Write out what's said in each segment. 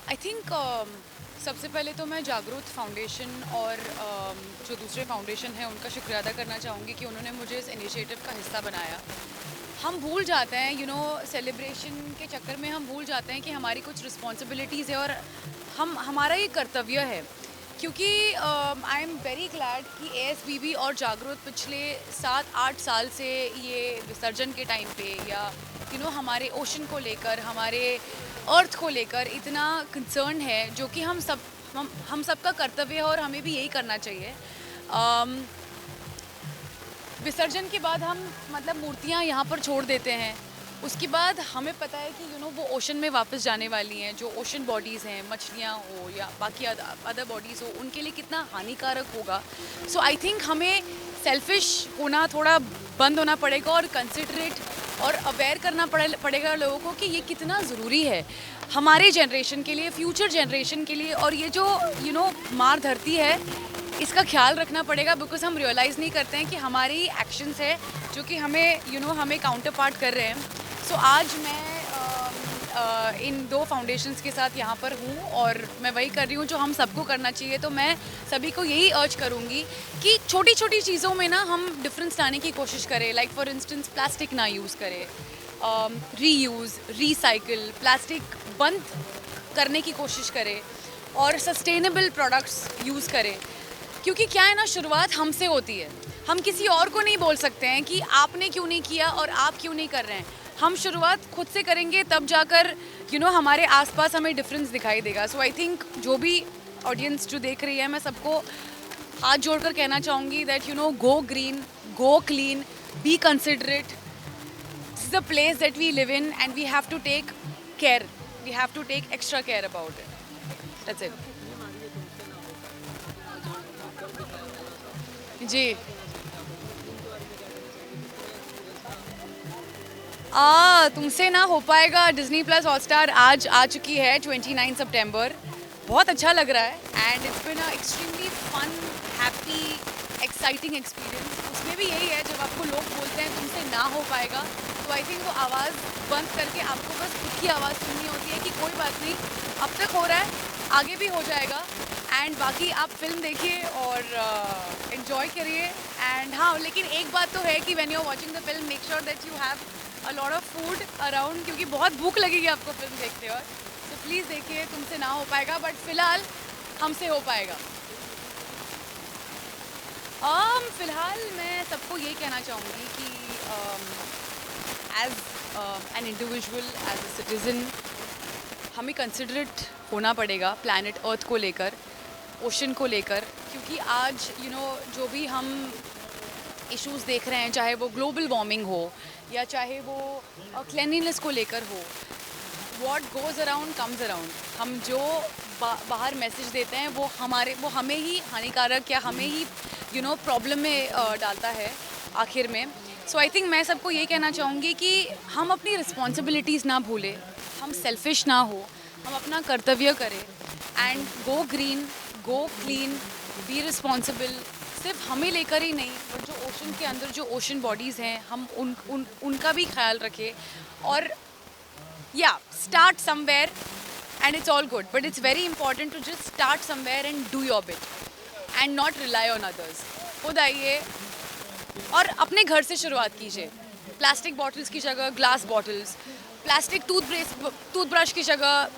I think सबसे पहले तो मैं जागरूक फाउंडेशन और जो दूसरे फाउंडेशन हैं उनका शुक्रिया अदा करना चाहूँगी कि उन्होंने मुझे इस इनिशिएटिव का हिस्सा बनाया। हम भूल जाते हैं सेलिब्रेशन के चक्कर में हम भूल जाते हैं कि हमारी कुछ रिस्पॉन्सिबिलिटीज़ है और हम हमारा ये कर्तव्य है, क्योंकि आई एम वेरी ग्लैड कि एएसबीबी और जागरूक पिछले 7-8 साल से ये विसर्जन के टाइम पे या हमारे ओशन को लेकर, हमारे अर्थ को लेकर इतना कंसर्न है, जो कि हम सबका कर्तव्य है और हमें भी यही करना चाहिए। विसर्जन के बाद हम मतलब मूर्तियाँ यहाँ पर छोड़ देते हैं, उसके बाद हमें पता है कि वो ओशन में वापस जाने वाली हैं। जो ओशन बॉडीज़ हैं, मछलियाँ हो या बाकी अदर बॉडीज़ हो, उनके लिए कितना हानिकारक होगा। सो आई थिंक हमें सेल्फिश होना थोड़ा बंद होना पड़ेगा और कंसिडरेट और अवेयर करना पड़ेगा लोगों को कि ये कितना ज़रूरी है हमारे जनरेशन के लिए, फ्यूचर जनरेशन के लिए। और ये जो मार धरती है, इसका ख्याल रखना पड़ेगा, बिकॉज हम रियलाइज़ नहीं करते हैं कि हमारी एक्शंस है जो कि हमें हमें काउंटर पार्ट कर रहे हैं। सो आज मैं इन 2 फाउंडेशंस के साथ यहाँ पर हूँ और मैं वही कर रही हूँ जो हम सबको करना चाहिए। तो मैं सभी को यही अर्ज करूँगी कि छोटी छोटी चीज़ों में ना हम डिफरेंस लाने की कोशिश करें। लाइक फॉर इंस्टेंस प्लास्टिक ना यूज़ करें, रीयूज़, रीसाइकिल, प्लास्टिक बंद करने की कोशिश करें और सस्टेनेबल प्रोडक्ट्स यूज़ करें। क्योंकि क्या है ना, शुरुआत हमसे होती है। हम किसी और को नहीं बोल सकते हैं कि आपने क्यों नहीं किया और आप क्यों नहीं कर रहे हैं। हम शुरुआत खुद से करेंगे, तब जाकर हमारे आसपास हमें डिफरेंस दिखाई देगा। सो आई थिंक जो भी ऑडियंस जो देख रही है, मैं सबको हाथ जोड़कर कहना चाहूँगी that go green, go clean, be considerate. This is the place that we live in and we have to take care, we have to take extra care about it. That's it. जी, तुमसे ना हो पाएगा Disney plus Hotstar आज आ चुकी है 29 सितंबर। बहुत अच्छा लग रहा है and it's been a extremely fun, happy, exciting experience. उसमें भी यही है, जब आपको लोग बोलते हैं तुमसे ना हो पाएगा, तो आई थिंक वो आवाज़ बंद करके आपको बस खुद की आवाज़ सुननी होती है कि कोई बात नहीं, अब तक हो रहा है, आगे भी हो जाएगा। एंड बाकी आप फिल्म देखिए और एंजॉय करिए। एंड हाँ, लेकिन एक बात तो है कि when you are watching the film, make sure that you have a lot of food around, क्योंकि बहुत भूख लगेगी आपको फिल्म देखते हुए। तो प्लीज़ देखिए, तुमसे ना हो पाएगा, बट फिलहाल हमसे हो पाएगा। फ़िलहाल मैं सबको यही कहना चाहूँगी कि as an individual, as a citizen, हमें कंसिडरेट होना पड़ेगा प्लैनेट अर्थ को लेकर, ओशन को लेकर। क्योंकि आज जो भी हम इश्यूज़ देख रहे हैं, चाहे वो ग्लोबल वार्मिंग हो या चाहे वो क्लीनलीनेस को लेकर हो, what goes around comes around. हम जो बाहर मैसेज देते हैं वो हमें ही हानिकारक या हमें ही प्रॉब्लम में डालता है आखिर में। सो आई थिंक मैं सबको ये कहना चाहूँगी कि हम अपनी रिस्पॉन्सिबिलिटीज़ ना भूलें, हम सेल्फिश ना हो, हम अपना कर्तव्य करें and go green, go clean, be responsible. सिर्फ हमें लेकर ही नहीं, पर जो ओशन के अंदर जो ओशन बॉडीज़ हैं, हम उनका भी ख्याल रखें। और या start somewhere and it's all good, but it's very important to just start somewhere and do your bit and not rely on others. खुद आइए और अपने घर से शुरुआत कीजिए। प्लास्टिक बॉटल्स की जगह ग्लास बॉटल्स, प्लास्टिक टूथब्रश की जगह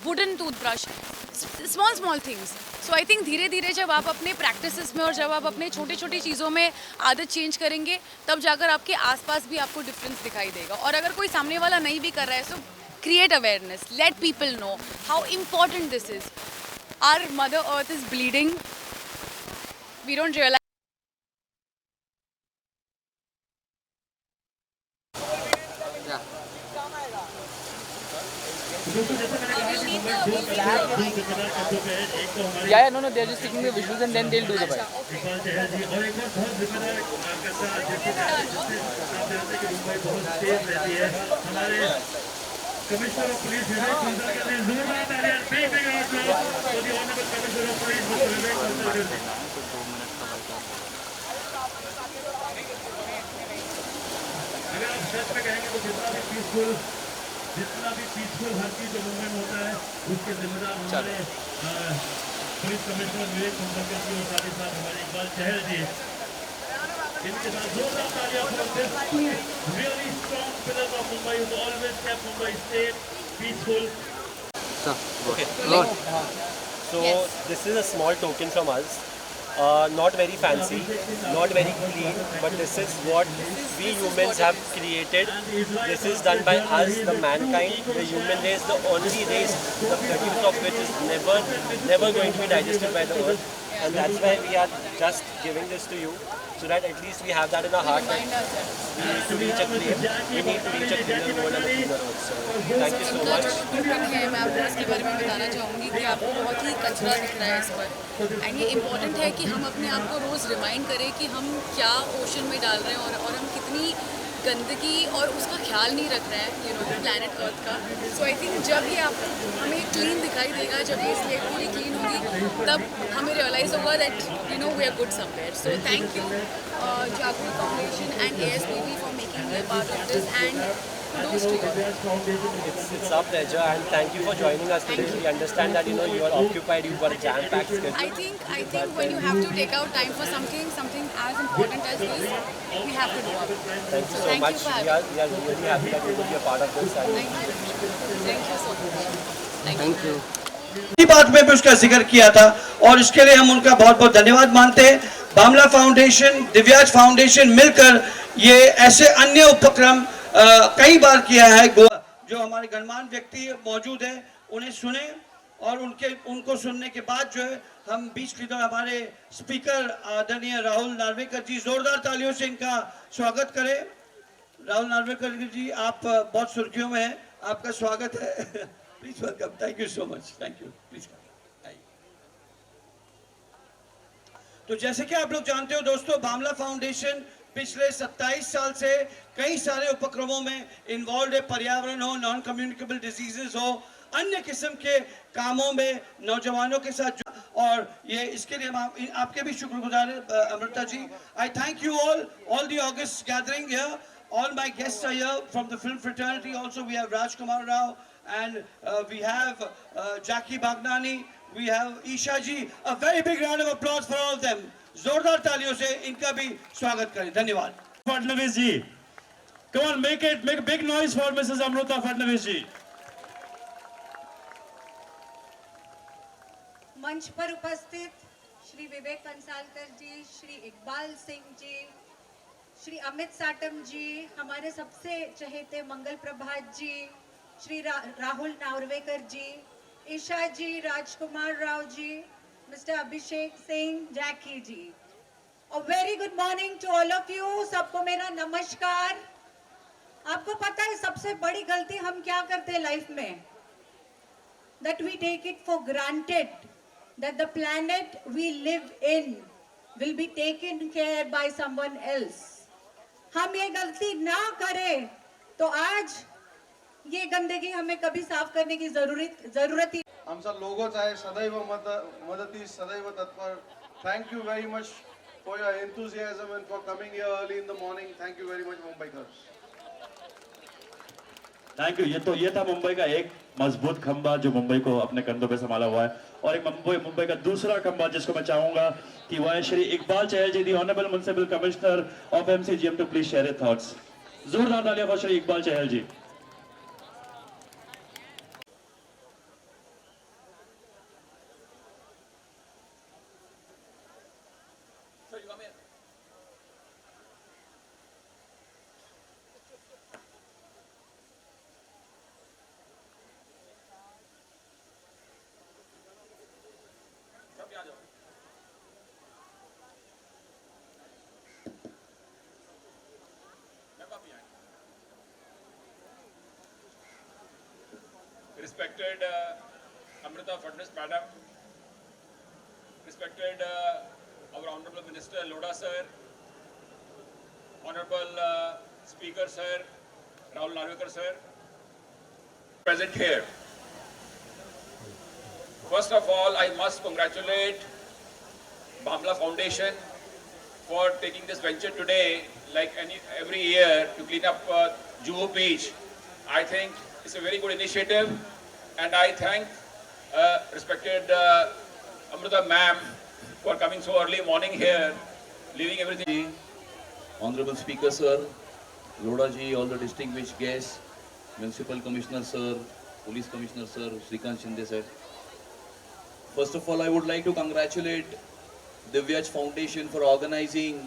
wooden toothbrush, small things. So I think धीरे धीरे जब आप अपने प्रैक्टिसेस में और जब आप अपने छोटी छोटी चीज़ों में आदत चेंज करेंगे, तब जाकर आपके आसपास भी आपको डिफरेंस दिखाई देगा। और अगर कोई सामने वाला नहीं भी कर रहा है, so create awareness, let people know how important this is. Our mother earth is bleeding, we don't realise. Yeah, no, they're just taking the visuals and then they'll do the bite. Commissioner of Police Vivek Gupta कहते हैं जोरदार तालियां, big applause for the Honorable Commissioner of Police Mr. Vivek Gupta। अगर आप सच में कहेंगे तो जितना भी पीसफुल जितना भी पीसफुल हर चीज जो मूवमेंट होता है उसके जिम्मेदार हमारे पुलिस कमिश्नर विवेक मुंबई जी और साथ ही साथ हमारे इकबाल चहल जी। इनके साथ जोरदार तालियां for this two really strong pillars of Mumbai who always kept Mumbai safe, peaceful. Okay. So Yes. this is a small token from us. Not very fancy, not very clean, but this is what we humans have created. This is done by us, the mankind, the human race, the only race, the produce of which is never going to be digested by the earth. And that's why we are just giving this to you, so that at least we have that in our heart that Remind ourselves. we need to reach a clean, we need to reach a cleaner world and a cleaner earth. So thank you so इनका much. जो token है मैं आपको इसके बारे में बताना चाहूँगी कि आपको बहुत ही कचरा दिख रहा है इस पर। एंड ये इम्पॉर्टेंट है कि हम अपने आप को रोज़ रिमाइंड करें कि हम क्या ओशन में डाल रहे हैं और हम कितनी गंदगी और उसका ख्याल नहीं रख रहे हैं, यू नो, प्लैनेट अर्थ का। सो आई थिंक जब ये आप हमें क्लीन दिखाई देगा, जब ये स्लेट पूरी क्लीन होगी, तब हमें रियलाइज़ होगा that you know we are good somewhere. So thank you Jagruk foundation and ASPV for making me part of this and kudos to you. It's our pleasure and thank you for joining us today. We understand that you are occupied, you've got a jam-packed schedule. I think when you have to take out time for something as important as this, we have to do it. Thank you so Thank you much. for We having are really happy that you will be a part of this. Thank you so much. Thank you. इसी बात में भी उसका जिक्र किया था और इसके लिए हम उनका बहुत बहुत धन्यवाद मानते हैं। बामला फाउंडेशन, दिव्याज फाउंडेशन मिलकर ये ऐसे अन्य उपक्रम कई बार किया है। जो हमारे गणमान्य व्यक्ति मौजूद हैं उन्हें सुने और उनको सुनने के बाद जो है हम बीच की तरह हमारे स्पीकर आदरणीय राहुल नार्वेकर जी, जोरदार तालियों से इनका स्वागत करें। राहुल नार्वेकर जी, आप बहुत सुर्खियों में हैं, आपका स्वागत है। Please welcome. Thank you so much. Thank you. Please. तो जैसे कि आप लोग जानते हो दोस्तों, बामला फाउंडेशन पिछले 27 साल से कई सारे उपक्रमों में इन्वॉल्व है। पर्यावरण हो, नॉन कम्युनिकेबल डिजीजेस हो, अन्य किस्म के कामों में नौजवानों के साथ, और ये इसके लिए हम आपके भी शुक्रगुजार हैं Amrita ji. I thank you all the august gathering here. All my guests are here from the film fraternity. Also, we have Rajkumar Rao and we have Jackie Bhagnani. We have Isha ji. A very big round of applause for all of them. जोरदार तालियों से इनका भी स्वागत करें। धन्यवाद। Fadnavis ji, come on, make a big noise for Mrs. Amruta Fadnavis ji. मंच पर उपस्थित श्री विवेक कंसालकर जी, श्री इकबाल सिंह जी, श्री अमित साटम जी, हमारे सबसे चहेते Mangal Prabhat ji, Shri Rahul Narvekar ji, Isha ji, Rajkumar Rao ji, mister Abhishek Singh, Jackie ji. A very good morning to all of you. सबको मेरा नमस्कार। आपको पता है सबसे बड़ी गलती हम क्या करते हैं लाइफ में? That we take it for granted that the planet we live in will be taken care by someone else. हम ये गलती ना करें तो आज ये गंदगी हमें कभी साफ करने की जरूरत ही। आमचा लोगोच आहे, सदैव मदतीस, सदैव तत्पर। Thank you very much for your enthusiasm and for coming here early in the morning. Thank you very much Mumbaikars. Thank you. ये था मुंबई का एक मजबूत खंबा जो मुंबई को अपने कंधों पे संभाला हुआ है, और एक मुंबई का दूसरा खंबा जिसको मैं चाहूंगा कि वह है Shri Iqbal Chahal ji, the honourable municipal commissioner of MCGM, to please share your thoughts. जोरदार तालियां for Shri Iqbal Chahal ji. Respected Amrita Fadnavis Madam, respected our Honorable Minister Lodha Sir, Honorable Speaker Sir, Rahul Narvekar Sir, present here. First of all, I must congratulate Bamla Foundation for taking this venture today, like every year, to clean up Juhu Beach. I think It's a very good initiative, and I thank respected Amrita ma'am for coming so early morning here, leaving everything. Honorable Speaker Sir, Lodha ji, all the distinguished guests, Municipal Commissioner Sir, Police Commissioner Sir, Shrikant Shinde Sir. First of all, I would like to congratulate Divyaj Foundation for organizing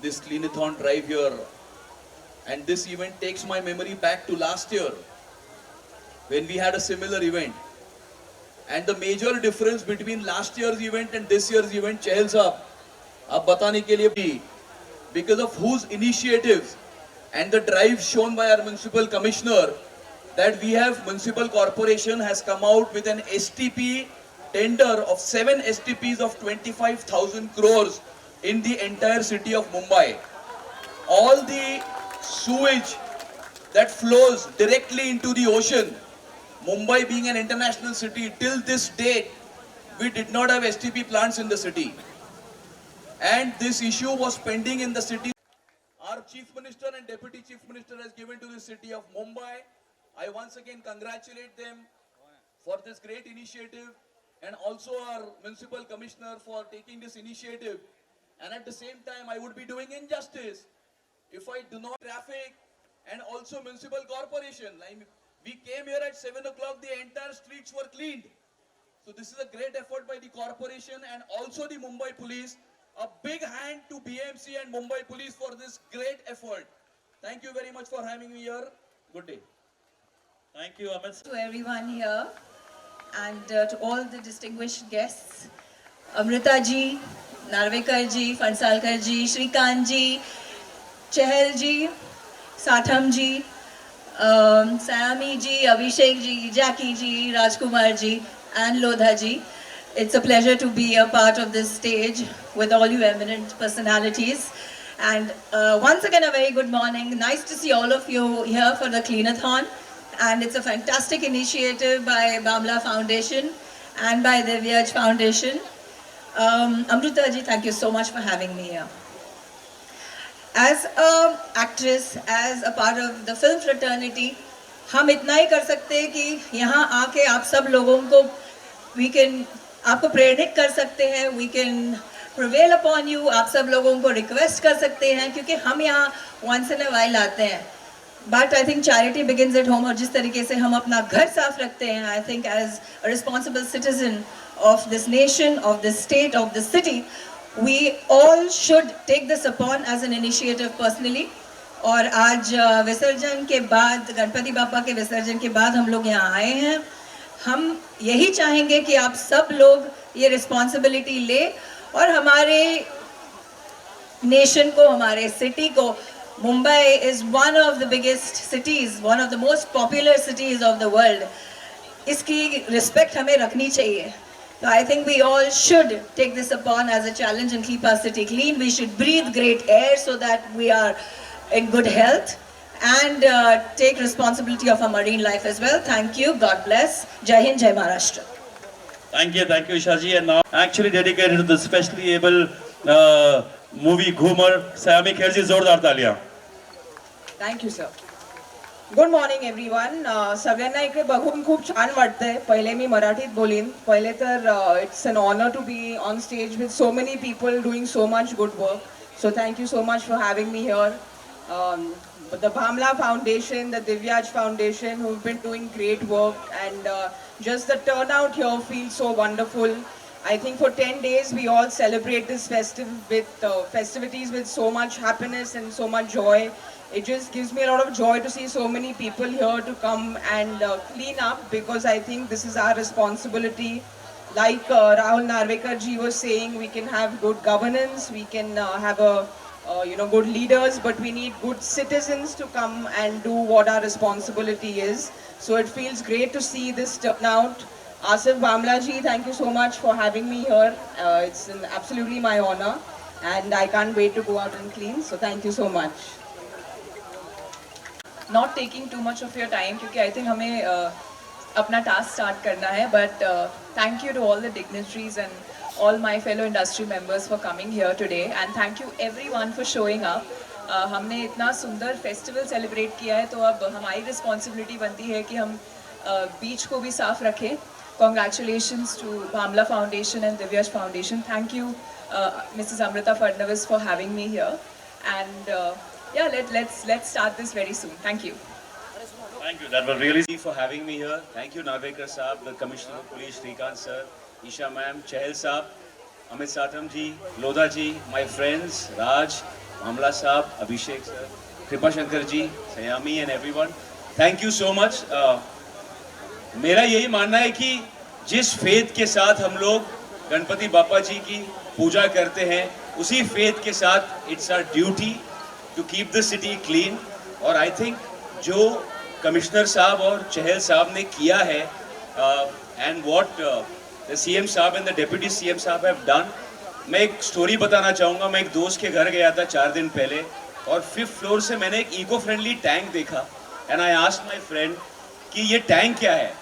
this Cleanathon drive here. And this event takes my memory back to last year when we had a similar event. And the major difference between last year's event and this year's event, Chahal Sahab, ab batane ke liye, because of whose initiatives and the drive shown by our municipal commissioner, that we have municipal corporation has come out with an STP tender of 7 STPs of 25,000 crores in the entire city of Mumbai. All the sewage that flows directly into the ocean, Mumbai being an international city, till this date, we did not have STP plants in the city. And this issue was pending in the city. Our Chief Minister and Deputy Chief Minister has given to the city of Mumbai. I once again congratulate them for this great initiative, and also our Municipal Commissioner for taking this initiative. And at the same time, I would be doing injustice if I do not traffic and also Municipal Corporation. We came here at 7 o'clock, the entire streets were cleaned. So this is a great effort by the corporation and also the Mumbai Police. A big hand to BMC and Mumbai Police for this great effort. Thank you very much for having me here. Good day. Thank you, Amit. To everyone here and to all the distinguished guests, Amrita ji, Narvekar ji, Fansalkar ji, Shrikant ji, Chahal ji, Satham ji, Sami ji, Abhishek ji, Jackie ji, Rajkumar ji and Lodha ji. It's a pleasure to be a part of this stage with all you eminent personalities. And once again, a very good morning. Nice to see all of you here for the Cleanathon. And it's a fantastic initiative by Bamla Foundation and by Divyaj Foundation. Amrita ji, thank you so much for having me here. As an actress, as a part of the film fraternity, हम इतना ही कर सकते हैं कि यहाँ आके आप सब लोगों को we can आपको प्रेरित कर सकते हैं, we can prevail upon you, आप सब लोगों को request कर सकते हैं क्योंकि हम यहाँ once in a while आते हैं. But I think charity begins at home, और जिस तरीके से हम अपना घर साफ रखते हैं, I think as a responsible citizen of this nation, of this state, of this city, we all should take this upon as an initiative personally. और आज विसर्जन के बाद, गणपति बापा के विसर्जन के बाद हम लोग यहाँ आए हैं. हम यही चाहेंगे कि आप सब लोग ये रिस्पॉन्सिबिलिटी ले और हमारे नेशन को, हमारे सिटी को, Mumbai is one of the biggest cities, one of the most popular cities of the world. इसकी respect हमें रखनी चाहिए. So I think we all should take this upon as a challenge and keep our city clean. We should breathe great air so that we are in good health and take responsibility of our marine life as well. Thank you. God bless. Jai Hind, Jai Maharashtra. Thank you, Isha ji. And now actually dedicated to the specially able movie Ghumar, Sami Kherji, जोरदार तालियां. Thank you, sir. Good morning everyone. सगळ्यांना इकडे बघून खूप छान वाटतंय. पहिले मी मराठीत बोलीन. पहिले तर it's an honour to be on stage with so many people doing so much good work. So thank you so much for having me here. The Bamla Foundation, the Divyaj Foundation, who've been doing great work, and just the turnout here feels so wonderful. I think for 10 days we all celebrate this festivities with so much happiness and so much joy. It just gives me a lot of joy to see so many people here to come and clean up, because I think this is our responsibility. Like Rahul Narvekar ji was saying, we can have good governance, we can have good leaders, but we need good citizens to come and do what our responsibility is. So it feels great to see this turnout. Asif Bamla ji, thank you so much for having me here. It's absolutely my honor, and I can't wait to go out and clean. So thank you so much. Not taking too much of your time, क्योंकि I think हमें अपना task start करना है. But thank you to all the dignitaries and all my fellow industry members for coming here today, and thank you everyone for showing up. हमने इतना सुंदर festival celebrate किया है, तो अब हमारी रिस्पॉन्सिबिलिटी बनती है कि हम बीच को भी साफ रखें. Congratulations to Bhamla Foundation and Divyash Foundation. Thank you, Mrs. Amrita Fadnavis, for having me here. And yeah, let's start this very soon. Thank you. Thank you. That was really easy for having me here. Thank you, Narvekar Saab, the Commissioner of Police, Srikanth Sir, Isha Ma'am, Chahal Saab, Amit Satam Ji, Lodha Ji, my friends, Raj, Bhamla Saab, Abhishek Sir, Kripa Shankar Ji, Sayami and everyone. Thank you so much. मेरा यही मानना है कि जिस faith के साथ हम लोग गणपति बापा जी की पूजा करते हैं, उसी फेथ के साथ it's our duty to keep the city clean. और आई थिंक जो कमिश्नर साहब और चहल साहब ने किया है एंड व्हाट द सीएम साहब एंड द डिप्टी सीएम साहब हैव डन, मैं एक स्टोरी बताना चाहूँगा. मैं एक दोस्त के घर गया था 4 दिन पहले और 5th फ्लोर से मैंने एक इको फ्रेंडली टैंक देखा and I asked my friend कि ये टैंक क्या है.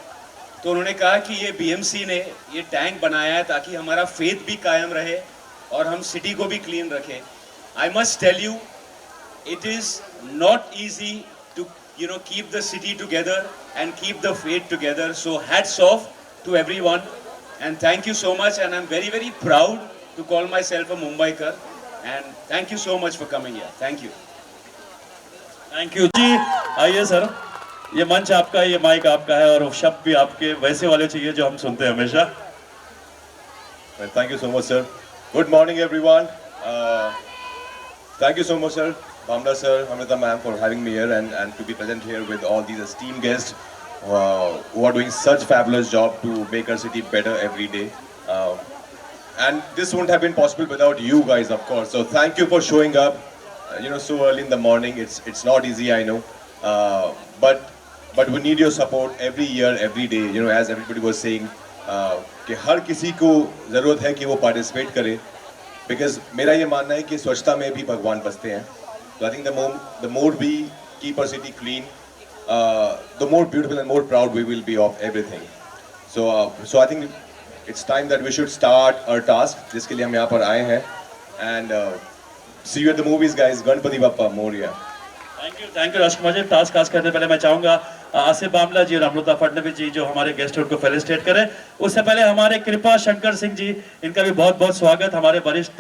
तो उन्होंने कहा कि ये बीएमसी ने ये टैंक बनाया है ताकि हमारा फेथ भी कायम रहे और हम सिटी को भी क्लीन रखें. I must tell you, it is not easy to keep the city together and keep the faith together. So hats off to everyone and thank you so much. And I am very very proud to call myself a मुंबईकर and thank you so much for coming here. Thank you. Thank you जी. आइए sir, ये मंच आपका है, ये mic आपका है और शब्द भी आपके वैसे वाले चाहिए जो हम सुनते हैं हमेशा. Thank you so much, sir. Good morning, everyone. Thank you so much, sir. Bhamla sir, Amrita ma'am, for having me here and to be present here with all these esteemed guests who are doing such fabulous job to make our city better every day. And this wouldn't have been possible without you guys, of course. So thank you for showing up, so early in the morning. It's not easy, I know. But we need your support every year, every day. As everybody was saying, कि हर किसी को ज़रूरत है कि वो participate करे, because मेरा ये मानना है कि स्वच्छता में भी भगवान बसते हैं. तो I think the more we keep our city clean, the more beautiful and more proud we will be of everything. So I think it's time that we should start our task, जिसके लिए हम यहाँ पर आए हैं. And see you at the movies guys. Ganpati Bappa Morya. Thank you Rajkumar ji. Task करने पहले मैं चाहूंगा आसिफ बामला जी और अमृता फडणवीस जी जो हमारे गेस्ट हैं उनको फेलिसिटेट करें. उससे पहले हमारे कृपा शंकर सिंह जी, इनका भी बहुत बहुत स्वागत. हमारे वरिष्ठ